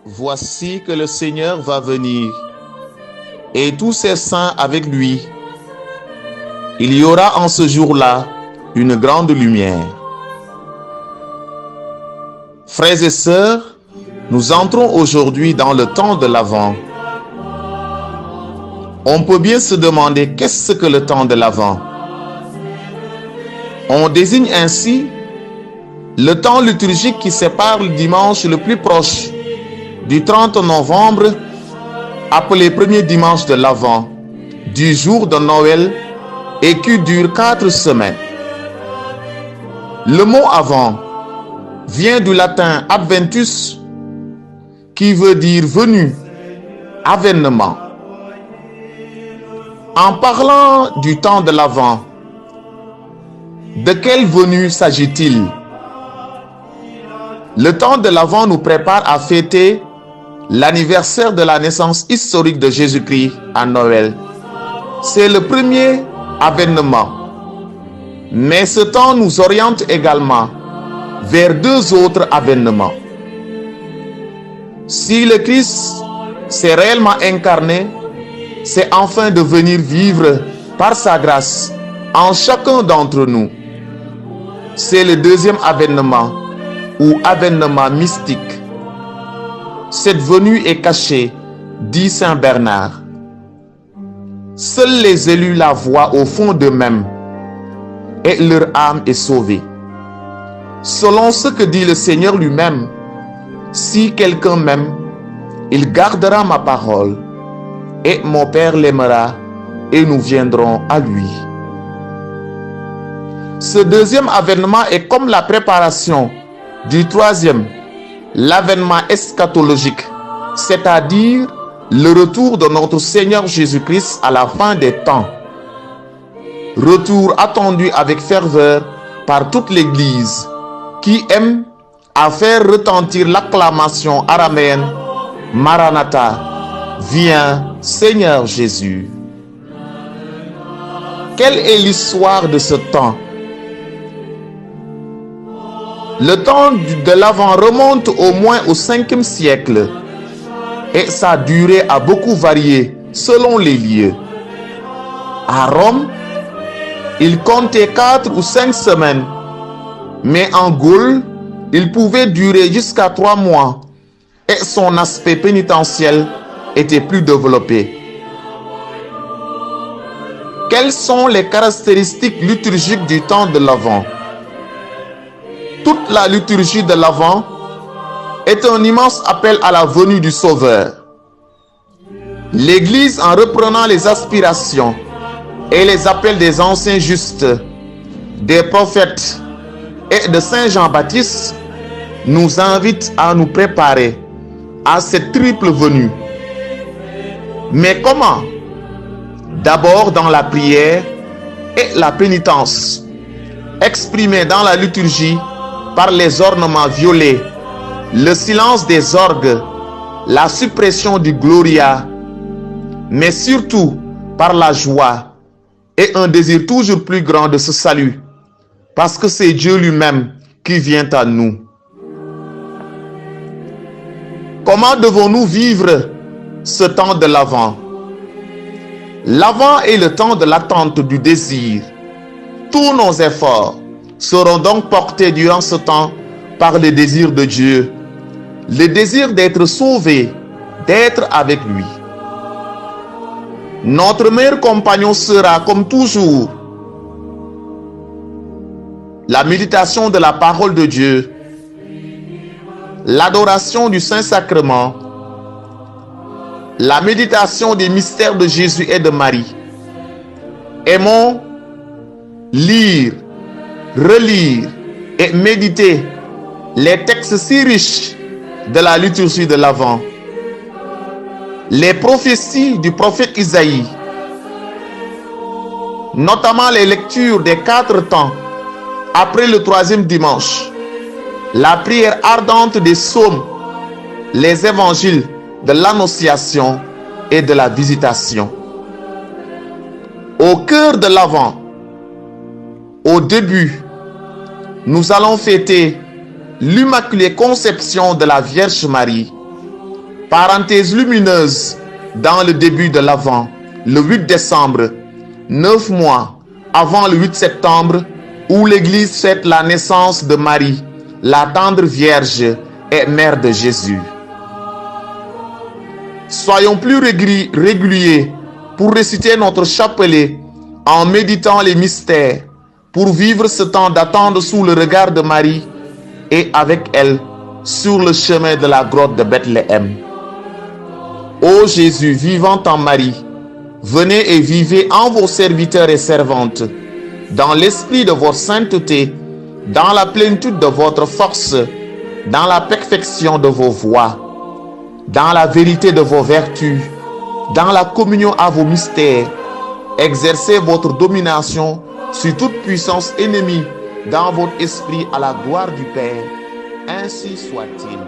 Voici que le Seigneur va venir, et tous ses saints avec lui. Il y aura en ce jour-là une grande lumière. Frères et sœurs, nous entrons aujourd'hui dans le temps de l'Avent. On peut bien se demander qu'est-ce que le temps de l'Avent? On désigne ainsi le temps liturgique qui sépare le dimanche le plus proche du 30 novembre, appelé premier dimanche de l'Avent, du jour de Noël et qui dure 4 semaines. Le mot Avant vient du latin adventus, qui veut dire venu, avènement. En parlant du temps de l'Avent, de quelle venue s'agit-il? Le temps de l'Avent nous prépare à fêter l'anniversaire de la naissance historique de Jésus-Christ à Noël. C'est le premier avènement. Mais ce temps nous oriente également vers 2 autres avènements. Si le Christ s'est réellement incarné, c'est enfin de venir vivre par sa grâce en chacun d'entre nous. C'est le 2e avènement ou avènement mystique. Cette venue est cachée, dit saint Bernard. Seuls les élus la voient au fond d'eux-mêmes et leur âme est sauvée. Selon ce que dit le Seigneur lui-même, si quelqu'un m'aime, il gardera ma parole et mon Père l'aimera et nous viendrons à lui. Ce 2e avènement est comme la préparation du 3e, l'avènement eschatologique, c'est-à-dire le retour de notre Seigneur Jésus-Christ à la fin des temps. Retour attendu avec ferveur par toute l'Église qui aime à faire retentir l'acclamation araméenne Maranatha, viens Seigneur Jésus. Quelle est l'histoire de ce temps? Le temps de l'Avent remonte au moins au 5e siècle et sa durée a beaucoup varié selon les lieux. À Rome, il comptait 4 ou 5 semaines, mais en Gaule, il pouvait durer jusqu'à 3 mois et son aspect pénitentiel était plus développé. Quelles sont les caractéristiques liturgiques du temps de l'Avent? Toute la liturgie de l'Avent est un immense appel à la venue du Sauveur. L'Église, en reprenant les aspirations et les appels des anciens justes, des prophètes et de Saint Jean-Baptiste, nous invite à nous préparer à cette triple venue. Mais comment? D'abord dans la prière et la pénitence, exprimée dans la liturgie par les ornements violets, le silence des orgues, la suppression du Gloria, mais surtout par la joie et un désir toujours plus grand de ce salut, parce que c'est Dieu lui-même qui vient à nous. Comment devons-nous vivre ce temps de l'Avent? L'Avent est le temps de l'attente, du désir. Tous nos efforts seront donc portés durant ce temps par le désir de Dieu, le désir d'être sauvé, d'être avec lui. Notre meilleur compagnon sera, comme toujours, la méditation de la parole de Dieu, l'adoration du Saint-Sacrement, la méditation des mystères de Jésus et de Marie. Aimons lire, relire et méditer les textes si riches de la liturgie de l'Avent. Les prophéties du prophète Isaïe, notamment les lectures des 4 temps après le 3e dimanche, la prière ardente des psaumes, les évangiles de l'Annonciation et de la Visitation. Au cœur de l'Avent, au début, nous allons fêter l'Immaculée Conception de la Vierge Marie, Parenthèse lumineuse dans le début de l'Avent, le 8 décembre, 9 mois avant le 8 septembre, où l'Église fête la naissance de Marie, la tendre Vierge et Mère de Jésus. Soyons plus réguliers pour réciter notre chapelet en méditant les mystères, pour vivre ce temps d'attente sous le regard de Marie et avec elle sur le chemin de la grotte de Bethléem. Ô Jésus, vivant en Marie, venez et vivez en vos serviteurs et servantes, dans l'esprit de votre sainteté, dans la plénitude de votre force, dans la perfection de vos voies, dans la vérité de vos vertus, dans la communion à vos mystères. Exercez votre domination sur toute puissance ennemie dans votre esprit à la gloire du Père. Ainsi soit-il.